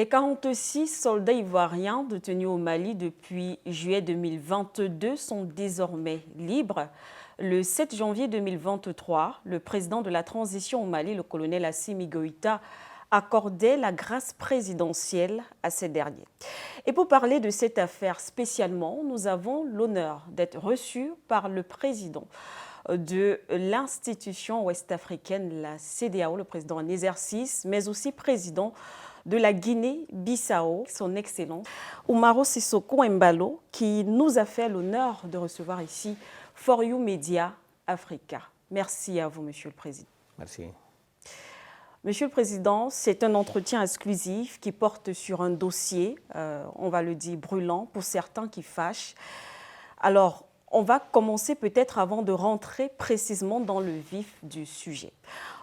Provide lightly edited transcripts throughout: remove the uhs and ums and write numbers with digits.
Les 46 soldats ivoiriens détenus au Mali depuis juillet 2022 sont désormais libres. Le 7 janvier 2023, le président de la transition au Mali, le colonel Assimi Goïta, accordait la grâce présidentielle à ces derniers. Et pour parler de cette affaire spécialement, nous avons l'honneur d'être reçus par le président de l'institution ouest-africaine, la CEDEAO, le président en exercice, mais aussi président de la Guinée-Bissau, son Excellence Umaro Sissoko Embalo, qui nous a fait l'honneur de recevoir ici For You Media Africa. Merci à vous, Monsieur le Président. Merci. Monsieur le Président, c'est un entretien exclusif qui porte sur un dossier, on va le dire, brûlant, pour certains qui fâchent. Alors, on va commencer peut-être avant de rentrer précisément dans le vif du sujet.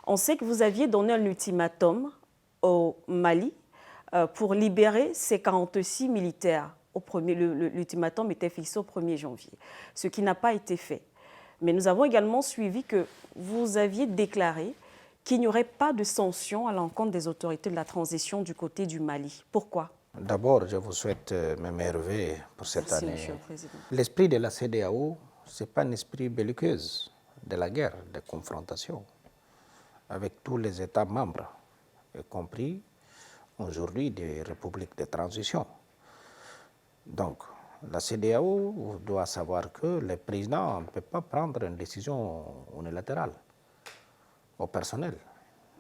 On sait que vous aviez donné un ultimatum au Mali pour libérer ces 46 militaires. L'ultimatum était fixé au 1er janvier, ce qui n'a pas été fait. Mais nous avons également suivi que vous aviez déclaré qu'il n'y aurait pas de sanctions à l'encontre des autorités de la transition du côté du Mali. Pourquoi ? D'abord, je vous souhaite mes meilleurs vœux pour cette Merci, année. Monsieur le Président. L'esprit de la CEDEAO, ce n'est pas un esprit belliqueuse de la guerre, de confrontation avec tous les États membres, y compris aujourd'hui des républiques de transition. Donc, la CEDEAO doit savoir que le président ne peut pas prendre une décision unilatérale au personnel.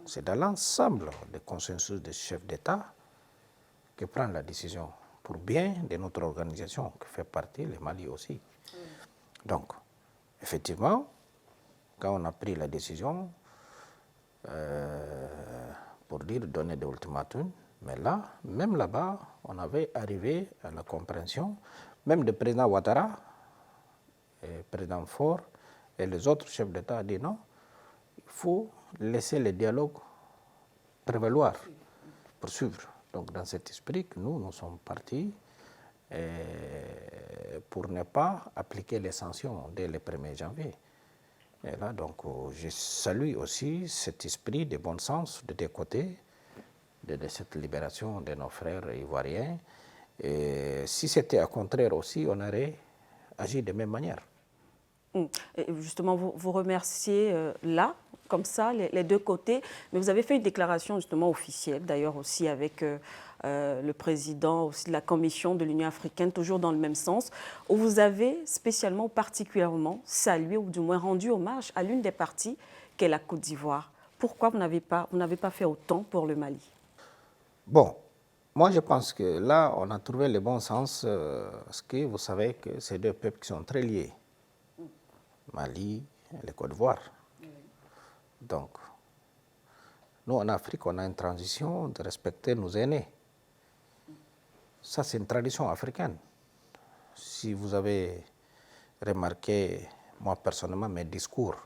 C'est dans l'ensemble des consensus des chefs d'État qui prend la décision pour bien de notre organisation, qui fait partie le Mali aussi. Donc, effectivement, quand on a pris la décision pour dire donner des ultimatums, mais là, même là-bas, on avait arrivé à la compréhension, même le président Ouattara, le président Faure et les autres chefs d'État ont dit non, il faut laisser le dialogue prévaloir, poursuivre. Donc, dans cet esprit que nous sommes partis pour ne pas appliquer les sanctions dès le 1er janvier. Et là, donc, je salue aussi cet esprit de bon sens de deux côtés, de cette libération de nos frères ivoiriens. Et si c'était au contraire aussi, on aurait agi de même manière. Et justement, vous remerciez là, comme ça, les deux côtés, mais vous avez fait une déclaration justement officielle, d'ailleurs aussi avec le président aussi de la Commission de l'Union africaine, toujours dans le même sens, où vous avez spécialement ou particulièrement salué ou du moins rendu hommage à l'une des parties qu'est la Côte d'Ivoire. Pourquoi vous n'avez pas fait autant pour le Mali? Bon, moi je pense que là, on a trouvé le bon sens, parce que vous savez que c'est deux peuples qui sont très liés, Mali et la Côte d'Ivoire. Donc, nous en Afrique, on a une transition de respecter nos aînés. Ça, c'est une tradition africaine. Si vous avez remarqué, moi personnellement, mes discours,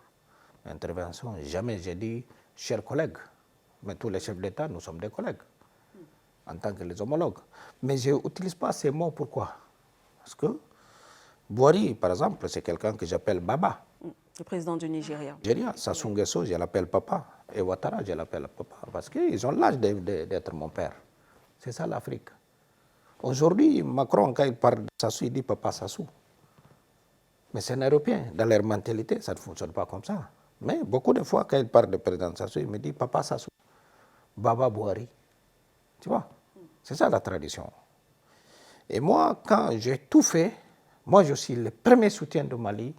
mes interventions, jamais j'ai dit « chers collègues ». Mais tous les chefs d'État, nous sommes des collègues, en tant que les homologues. Mais je n'utilise pas ces mots, pourquoi? Parce que Boari, par exemple, c'est quelqu'un que j'appelle Baba. Le président du Nigeria. Sassou Nguesso, je l'appelle papa. Et Ouattara, je l'appelle papa. Parce qu'ils ont l'âge d'être mon père. C'est ça l'Afrique. Aujourd'hui, Macron, quand il parle de Sassou, il dit papa Sassou. Mais c'est un Européen. Dans leur mentalité, ça ne fonctionne pas comme ça. Mais beaucoup de fois, quand il parle de président Sassou, il me dit papa Sassou, Baba Boari. Tu vois? C'est ça la tradition. Et moi, quand j'ai tout fait, moi je suis le premier soutien du Mali.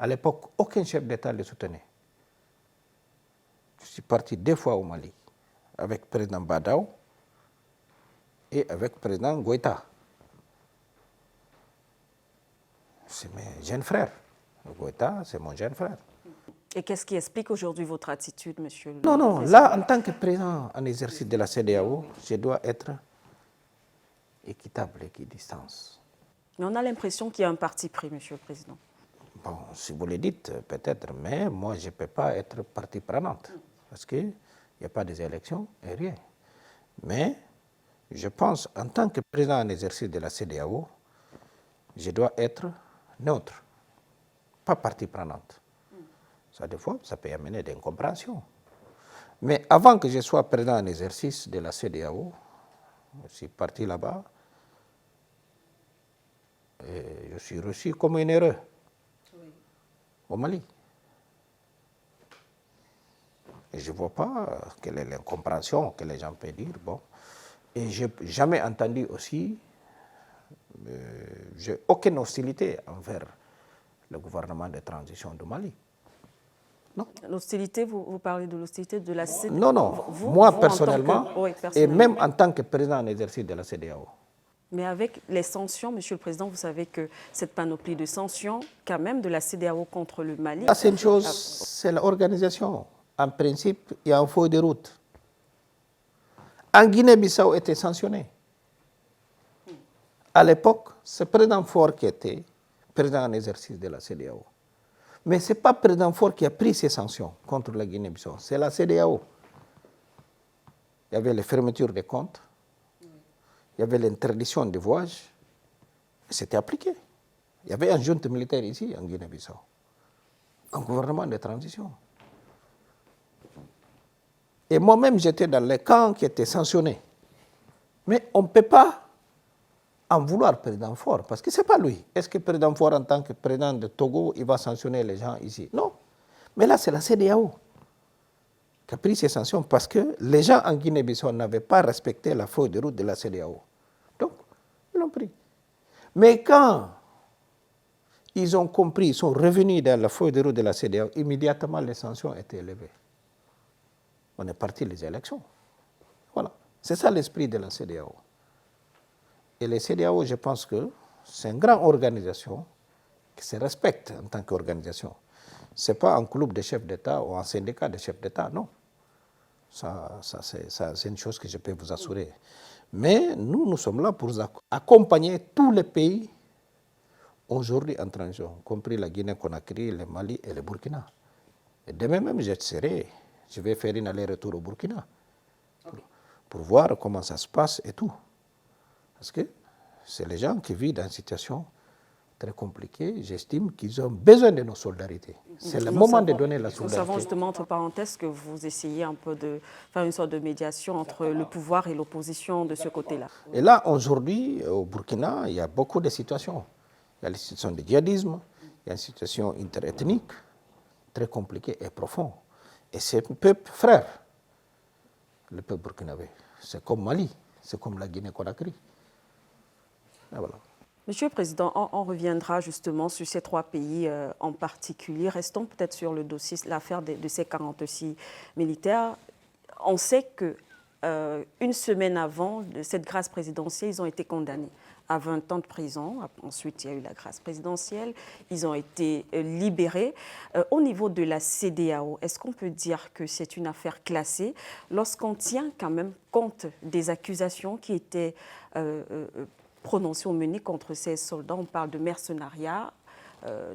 À l'époque, aucun chef d'État ne le soutenait. Je suis parti 2 fois au Mali, avec le président Badaw et avec le président Goïta. C'est mes jeunes frères. Goïta, c'est mon jeune frère. Et qu'est-ce qui explique aujourd'hui votre attitude, monsieur le Non, président? là, en tant que président en exercice de la CEDEAO, je dois être équitable, équidistance. Mais on a l'impression qu'il y a un parti pris, monsieur le président. Bon, si vous le dites, peut-être, mais moi, je ne peux pas être partie prenante, parce qu'il n'y a pas des élections et rien. Mais je pense, en tant que président en exercice de la CEDEAO, je dois être neutre, pas partie prenante. Ça, des fois, ça peut amener des incompréhensions. Mais avant que je sois président en exercice de la CEDEAO, Je suis parti là-bas et je suis reçu comme un héros au Mali. Et je ne vois pas quelle est l'incompréhension que les gens peuvent dire. Bon. Et je n'ai jamais entendu aussi, j'ai aucune hostilité envers le gouvernement de transition du Mali. Non. L'hostilité, vous parlez de l'hostilité de la CEDEAO? Non, non. Moi, personnellement, et même en tant que président en exercice de la CEDEAO. Mais avec les sanctions, Monsieur le Président, vous savez que cette panoplie de sanctions, quand même, de la CEDEAO contre le Mali... C'est une chose, c'est l'organisation. En principe, il y a un feuille de route. En Guinée-Bissau était sanctionné. À l'époque, c'est le président Faure qui était président en exercice de la CEDEAO. Mais ce n'est pas le président Faure qui a pris ces sanctions contre la Guinée-Bissau, c'est la CEDEAO. Il y avait les fermetures des comptes, il y avait l'interdiction des voyages, et c'était appliqué. Il y avait un junte militaire ici, en Guinée-Bissau, un gouvernement de transition. Et moi-même, j'étais dans les camps qui étaient sanctionnés. Mais on ne peut pas en vouloir président Faure, parce que ce n'est pas lui. Est-ce que président Faure, en tant que président de Togo, il va sanctionner les gens ici? Non. Mais là, c'est la CEDEAO qui a pris ces sanctions parce que les gens en Guinée-Bissau n'avaient pas respecté la feuille de route de la CEDEAO. Donc, ils l'ont pris. Mais quand ils ont compris, ils sont revenus dans la feuille de route de la CEDEAO, immédiatement les sanctions étaient élevées. On est parti les élections. Voilà. C'est ça l'esprit de la CEDEAO. Et les CEDEAO, je pense que c'est une grande organisation qui se respecte en tant qu'organisation. Ce n'est pas un club de chefs d'État ou un syndicat de chefs d'État, non. Ça c'est une chose que je peux vous assurer. Mais nous sommes là pour accompagner tous les pays aujourd'hui en transition, y compris la Guinée-Conakry, le Mali et le Burkina. Et demain même, je vais faire une aller-retour au Burkina pour voir comment ça se passe et tout. Parce que c'est les gens qui vivent dans une situation très compliquée. J'estime qu'ils ont besoin de nos solidarités. C'est le moment de donner la solidarité. Nous savons justement, entre parenthèses, que vous essayez un peu de faire une sorte de médiation entre le pouvoir et l'opposition de ce côté-là. Et là, aujourd'hui, au Burkina, il y a beaucoup de situations. Il y a la situation du djihadisme, il y a une situation interethnique très compliquée et profonde. Et c'est un peuple frère, le peuple burkinabé. C'est comme Mali, c'est comme la Guinée-Conakry. Voilà. Monsieur le Président, on reviendra justement sur ces trois pays en particulier. Restons peut-être sur le dossier, l'affaire de ces 46 militaires. On sait que une semaine avant cette grâce présidentielle, ils ont été condamnés à 20 ans de prison. Ensuite, il y a eu la grâce présidentielle. Ils ont été libérés. Au niveau de la CEDEAO, est-ce qu'on peut dire que c'est une affaire classée lorsqu'on tient quand même compte des accusations qui étaient prononcées ou menées contre ces soldats? On parle de mercenariat,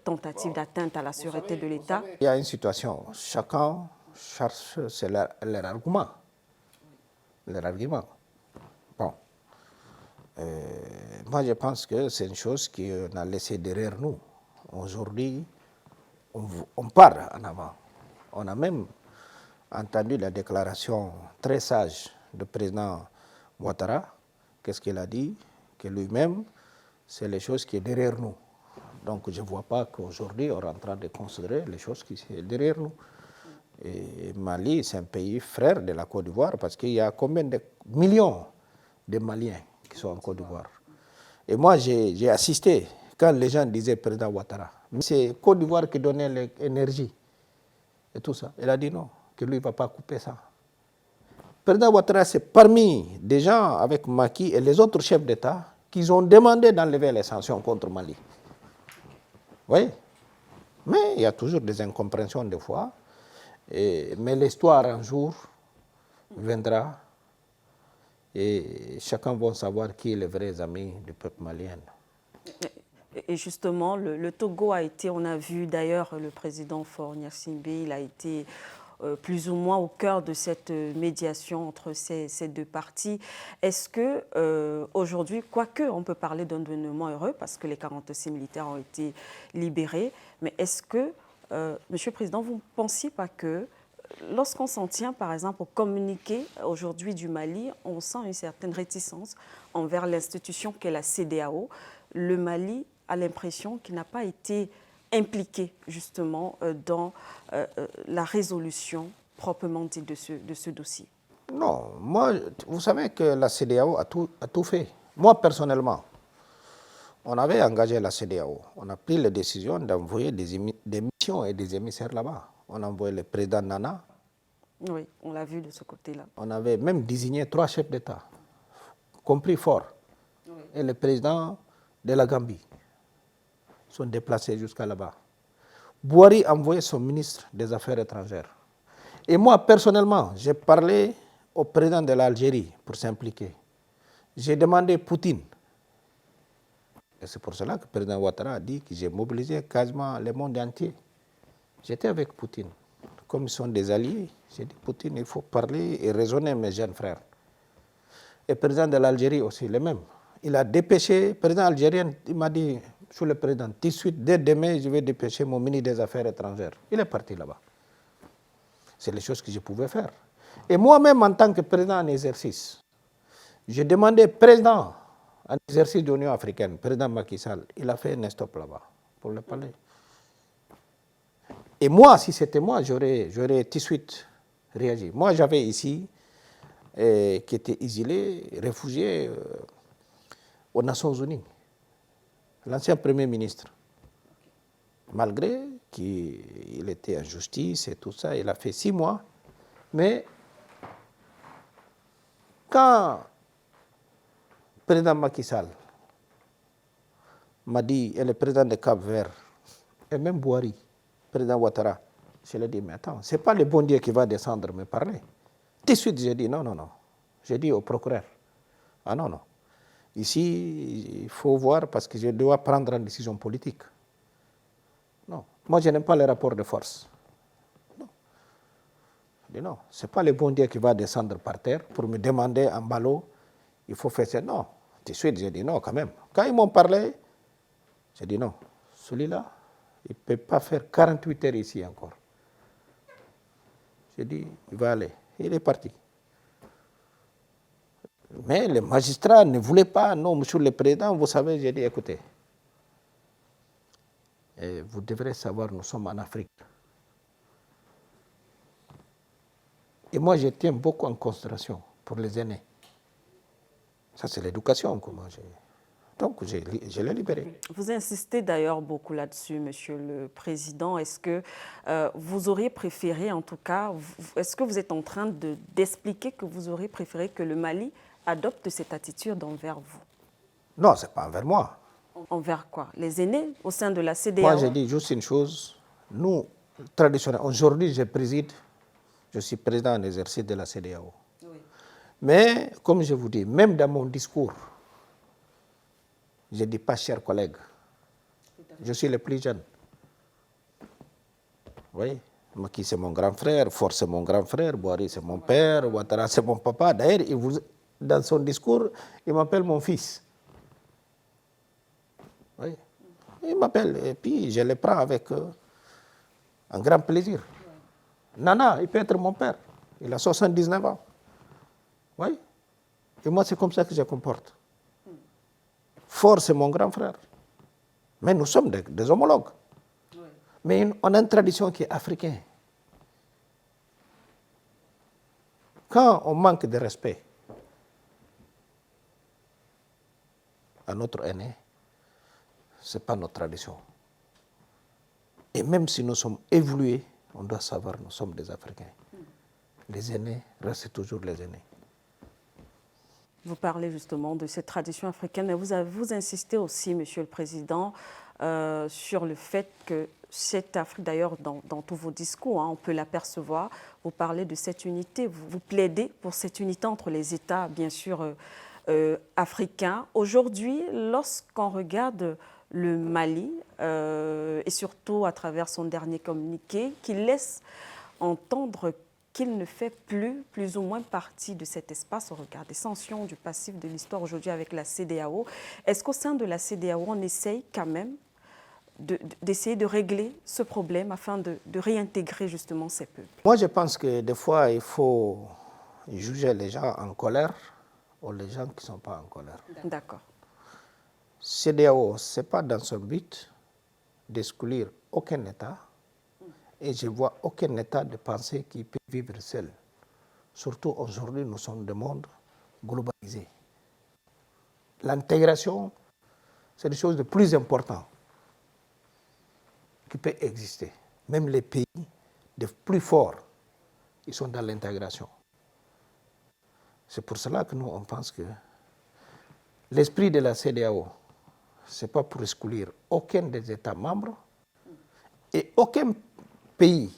tentative d'atteinte à la sûreté de l'État. Il y a une situation. Chacun cherche leur argument. Leur argument. Bon. Moi, je pense que c'est une chose qu'on a laissée derrière nous. Aujourd'hui, on part en avant. On a même entendu la déclaration très sage du président Ouattara. Qu'est-ce qu'il a dit? Que lui-même, c'est les choses qui sont derrière nous. Donc, je ne vois pas qu'aujourd'hui, on est en train de considérer les choses qui sont derrière nous. Et Mali, c'est un pays frère de la Côte d'Ivoire parce qu'il y a combien de millions de Maliens qui sont en Côte d'Ivoire. Et moi, j'ai assisté quand les gens disaient président Ouattara. C'est Côte d'Ivoire qui donnait l'énergie et tout ça. Il a dit non, que lui ne va pas couper ça. Président Ouattara, c'est parmi des gens avec Macky et les autres chefs d'État qui ont demandé d'enlever les sanctions contre Mali. Oui. Mais il y a toujours des incompréhensions des fois. Mais l'histoire, un jour, viendra et chacun va savoir qui est le vrai ami du peuple malien. Et justement, le Togo a été, on a vu d'ailleurs le président Faure Gnassingbé, il a été plus ou moins au cœur de cette médiation entre ces deux parties. Est-ce que aujourd'hui, quoique on peut parler d'un événement heureux parce que les 46 militaires ont été libérés, mais est-ce que, Monsieur le Président, vous ne pensiez pas que lorsqu'on s'en tient, par exemple, au communiqué aujourd'hui du Mali, on sent une certaine réticence envers l'institution qu'est la CEDEAO. Le Mali a l'impression qu'il n'a pas été impliqué justement dans la résolution proprement dite de ce dossier. Non, moi, vous savez que la CEDEAO a tout fait. Moi, personnellement, on avait engagé la CEDEAO. On a pris la décision d'envoyer des missions et des émissaires là-bas. On a envoyé le président Nana. Oui, on l'a vu de ce côté-là. On avait même désigné 3 chefs d'État, compris Fort, oui, et le président de la Gambie. Sont déplacés jusqu'à là-bas. Bouhari a envoyé son ministre des Affaires étrangères. Et moi, personnellement, j'ai parlé au président de l'Algérie pour s'impliquer. J'ai demandé Poutine. Et c'est pour cela que le président Ouattara a dit que j'ai mobilisé quasiment le monde entier. J'étais avec Poutine. Comme ils sont des alliés, j'ai dit Poutine, il faut parler et raisonner, mes jeunes frères. Et le président de l'Algérie aussi, le même. Il a dépêché, le président algérien, il m'a dit, sur le président, tout de suite, dès demain, je vais dépêcher mon ministre des Affaires étrangères. Il est parti là-bas. C'est les choses que je pouvais faire. Et moi-même, en tant que président en exercice, j'ai demandé président en exercice de l'Union africaine, président Macky Sall, il a fait un stop là-bas pour le parler. Et moi, si c'était moi, j'aurais tout de suite réagi. Moi, j'avais ici, qui était exilé, réfugié aux Nations Unies, l'ancien Premier ministre. Malgré qu'il était en justice et tout ça, il a fait 6 mois. Mais quand le président Macky Sall m'a dit, et le président de Cap-Vert, et même Bouhari, le président Ouattara, je lui ai dit, mais attends, ce n'est pas le bon Dieu qui va descendre me parler. Tout de suite, j'ai dit, non. J'ai dit au procureur, ah non. Ici, il faut voir parce que je dois prendre une décision politique. Non. Moi, je n'aime pas les rapports de force. Non. Je dis non. Ce n'est pas le bon Dieu qui va descendre par terre pour me demander en ballot, il faut faire ça. Non. Tout de suite, j'ai dit non quand même. Quand ils m'ont parlé, j'ai dit non. Celui-là, il ne peut pas faire 48 heures ici encore. J'ai dit, il va aller. Il est parti. Mais les magistrats ne voulaient pas. Non, monsieur le président, vous savez, j'ai dit, écoutez, et vous devrez savoir, nous sommes en Afrique. Et moi, je tiens beaucoup en considération pour les aînés. Ça, c'est l'éducation. Donc, je l'ai libéré. Vous insistez d'ailleurs beaucoup là-dessus, monsieur le président. Est-ce que vous auriez préféré, en tout cas, est-ce que vous êtes en train d'expliquer que vous auriez préféré que le Mali adopte cette attitude envers vous? Non, ce n'est pas envers moi. Envers quoi? Les aînés au sein de la CEDEAO? Moi, je dis juste une chose. Nous, traditionnellement, aujourd'hui, je suis président en exercice de la CEDEAO. Oui. Mais, comme je vous dis, même dans mon discours, je ne dis pas, chers collègues, je suis le plus jeune. Oui, Macky c'est mon grand frère, Fort c'est mon grand frère, Bouhari c'est mon père, Ouattara c'est mon papa. D'ailleurs, dans son discours, il m'appelle mon fils. Oui. Il m'appelle et puis je le prends avec un grand plaisir. Nana, il peut être mon père. Il a 79 ans. Oui. Et moi, c'est comme ça que je comporte. Fort, c'est mon grand frère. Mais nous sommes des homologues. Oui. Mais on a une tradition qui est africaine. Quand on manque de respect à notre aîné, ce n'est pas notre tradition. Et même si nous sommes évolués, on doit savoir que nous sommes des Africains. Les aînés restent toujours les aînés. Vous parlez justement de cette tradition africaine, mais vous insistez aussi, Monsieur le Président, sur le fait que cette Afrique, d'ailleurs dans tous vos discours, on peut l'apercevoir, vous parlez de cette unité, vous plaidez pour cette unité entre les États, bien sûr, africains. Aujourd'hui, lorsqu'on regarde le Mali, et surtout à travers son dernier communiqué, qui laisse entendre qu'il ne fait plus ou moins partie de cet espace au regard des sanctions, du passif de l'histoire aujourd'hui avec la CEDEAO. Est-ce qu'au sein de la CEDEAO, on essaye quand même d'essayer de régler ce problème afin de réintégrer justement ces peuples? Moi, je pense que des fois, il faut juger les gens en colère ou les gens qui ne sont pas en colère. D'accord. CEDEAO, ce n'est pas dans son but d'exclure aucun État et je ne vois aucun État de penser qu'il peut vivre seul. Surtout aujourd'hui, nous sommes des mondes globalisés. L'intégration, c'est une chose de plus important qui peut exister. Même les pays les plus forts, ils sont dans l'intégration. C'est pour cela que nous, on pense que l'esprit de la CEDEAO, ce n'est pas pour exclure aucun des États membres et aucun pays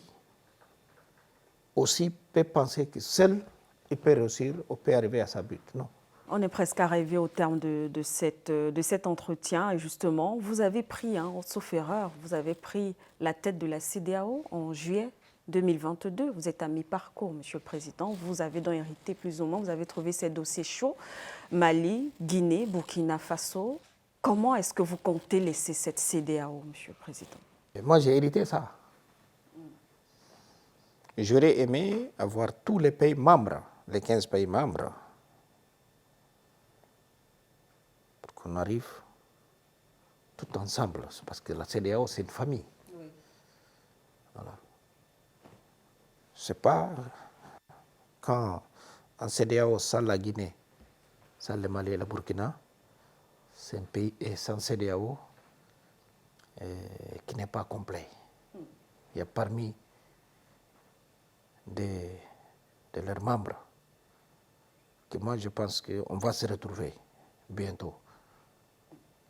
aussi peut penser que seul il peut réussir ou peut arriver à sa but. Non. On est presque arrivé au terme de cet entretien et justement, vous avez pris, sauf erreur, vous avez pris la tête de la CEDEAO en juillet 2022. Vous êtes à mi-parcours, Monsieur le Président. Vous avez donc hérité plus ou moins, vous avez trouvé ces dossiers chauds. Mali, Guinée, Burkina Faso. Comment est-ce que vous comptez laisser cette CEDEAO, Monsieur le Président? Et moi, j'ai hérité ça. J'aurais aimé avoir tous les pays membres, les 15 pays membres, pour qu'on arrive tout ensemble. Parce que la CEDEAO, c'est une famille. Oui. Voilà. Ce n'est pas quand en CEDEAO, sans la Guinée, sans le Mali et le Burkina, c'est un pays sans CEDEAO qui n'est pas complet. Il y a parmi de leurs membres que moi je pense qu'on va se retrouver bientôt.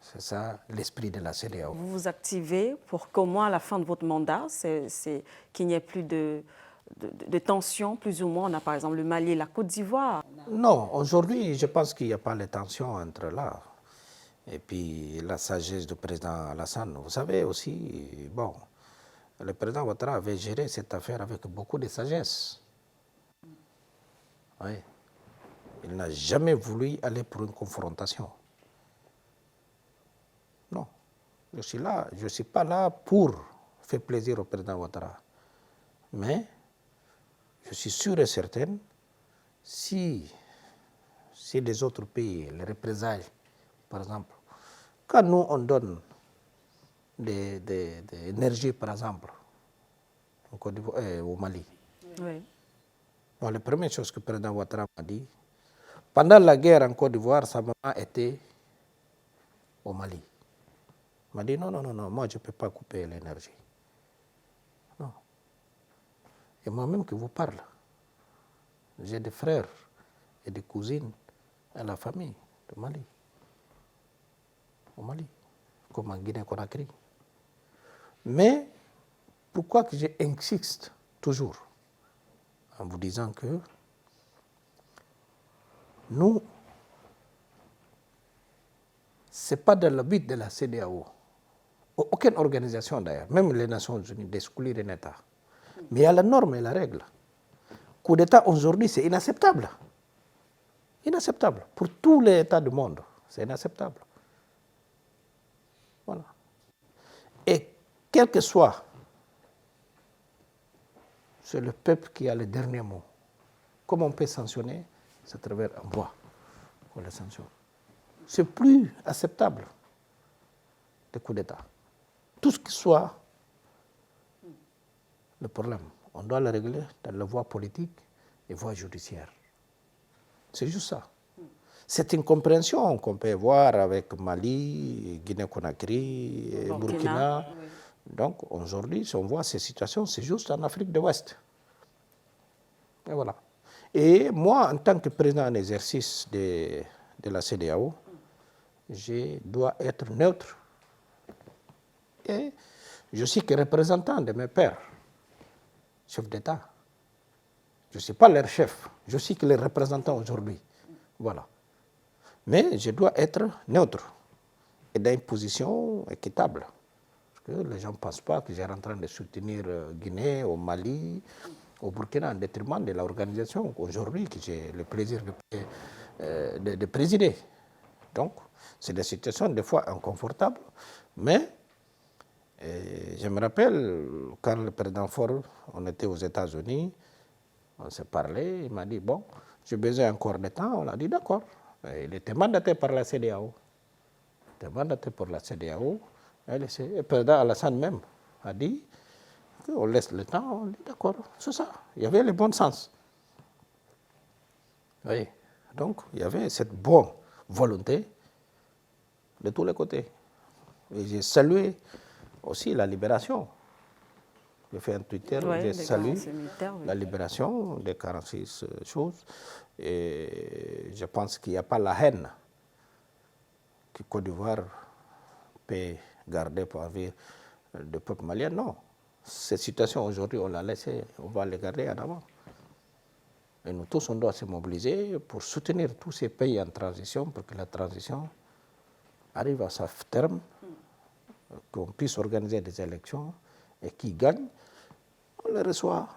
C'est ça l'esprit de la CEDEAO. Vous vous activez pour qu'au moins à la fin de votre mandat, qu'il n'y ait plus de tensions, plus ou moins. On a par exemple le Mali et la Côte d'Ivoire. Non, aujourd'hui, je pense qu'il n'y a pas de tensions entre là. Et puis la sagesse du président Alassane, vous savez aussi, bon, le président Ouattara avait géré cette affaire avec beaucoup de sagesse. Oui. Il n'a jamais voulu aller pour une confrontation. Non. Je suis là, je ne suis pas là pour faire plaisir au président Ouattara. Mais je suis sûr et certain, si les autres pays, les représailles, par exemple, quand nous on donne des énergies, par exemple, au Mali, oui. Bon, la première chose que le président Ouattara m'a dit, pendant la guerre en Côte d'Ivoire, sa maman était au Mali. Il m'a dit non, moi je ne peux pas couper l'énergie. Non. Et moi-même qui vous parle, j'ai des frères et des cousines à la famille de Mali, au Mali, comme en Guinée-Conakry. Mais pourquoi que j'insiste toujours en vous disant que nous, ce n'est pas dans le but de la CEDEAO, aucune organisation d'ailleurs, même les Nations Unies, d'exclure un État. Mais il y a la norme et la règle. Coup d'État aujourd'hui, c'est inacceptable. Inacceptable. Pour tous les États du monde, c'est inacceptable. Voilà. Et quel que soit, c'est le peuple qui a le dernier mot. Comment on peut sanctionner? C'est à travers un voie qu'on les sanctionne. C'est plus acceptable des coups d'État. Tout ce qui soit le problème, on doit le régler dans la voie politique et voie judiciaire. C'est juste ça. C'est une compréhension qu'on peut voir avec Mali, Guinée-Conakry, Burkina. Oui. Donc aujourd'hui, si on voit ces situations, c'est juste en Afrique de l'Ouest. Et voilà. Et moi, en tant que président en exercice de la CEDEAO, je dois être neutre. Et je suis que représentant de mes pères, chefs d'État. Je ne suis pas leur chef, je suis que les représentants aujourd'hui. Voilà. Mais je dois être neutre et dans une position équitable. Parce que les gens ne pensent pas que j'ai en train de soutenir Guinée, au Mali, au Burkina, en détriment de l'organisation aujourd'hui que j'ai le plaisir de présider. Donc, c'est des situations des fois inconfortables, mais Et je me rappelle, quand le président Faure, on était aux États-Unis, on s'est parlé, il m'a dit, bon, j'ai besoin encore de temps. On a dit, d'accord. Il était mandaté par la CEDEAO. Il était mandaté par la CEDEAO. Et le président Alassane même a dit qu'on laisse le temps. On dit, d'accord, c'est ça. Il y avait le bon sens. Oui. Donc, il y avait cette bonne volonté de tous les côtés. Et j'ai salué aussi la libération. J'ai fait un Twitter où j'ai salué la libération des 46 choses. Et je pense qu'il n'y a pas la haine que Côte d'Ivoire peut garder pour envers le peuple malien. Non. Cette situation aujourd'hui, on l'a laissée, on va les garder en avant. Et nous tous, on doit se mobiliser pour soutenir tous ces pays en transition, pour que la transition arrive à sa terme, qu'on puisse organiser des élections et qui gagne, on les reçoit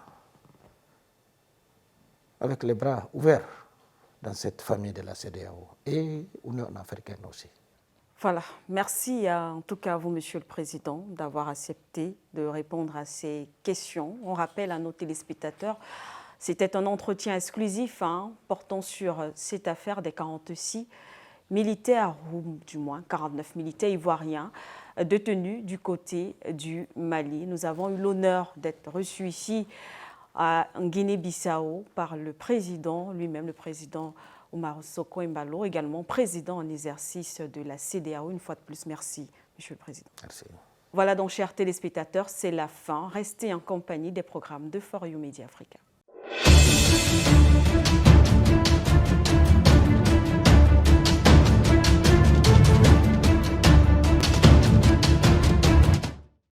avec les bras ouverts dans cette famille de la CEDEAO et l'Union africaine aussi. Voilà, merci en tout cas à vous, Monsieur le Président, d'avoir accepté de répondre à ces questions. On rappelle à nos téléspectateurs, c'était un entretien exclusif portant sur cette affaire des 46 militaires, ou du moins 49 militaires ivoiriens détenus du côté du Mali. Nous avons eu l'honneur d'être reçus ici en Guinée-Bissau par le président lui-même, le président Oumaro Sissoco Embalo, également président en exercice de la CEDEAO. Une fois de plus, merci, Monsieur le Président. Merci. Voilà donc, chers téléspectateurs, c'est la fin. Restez en compagnie des programmes de For You Media Africa.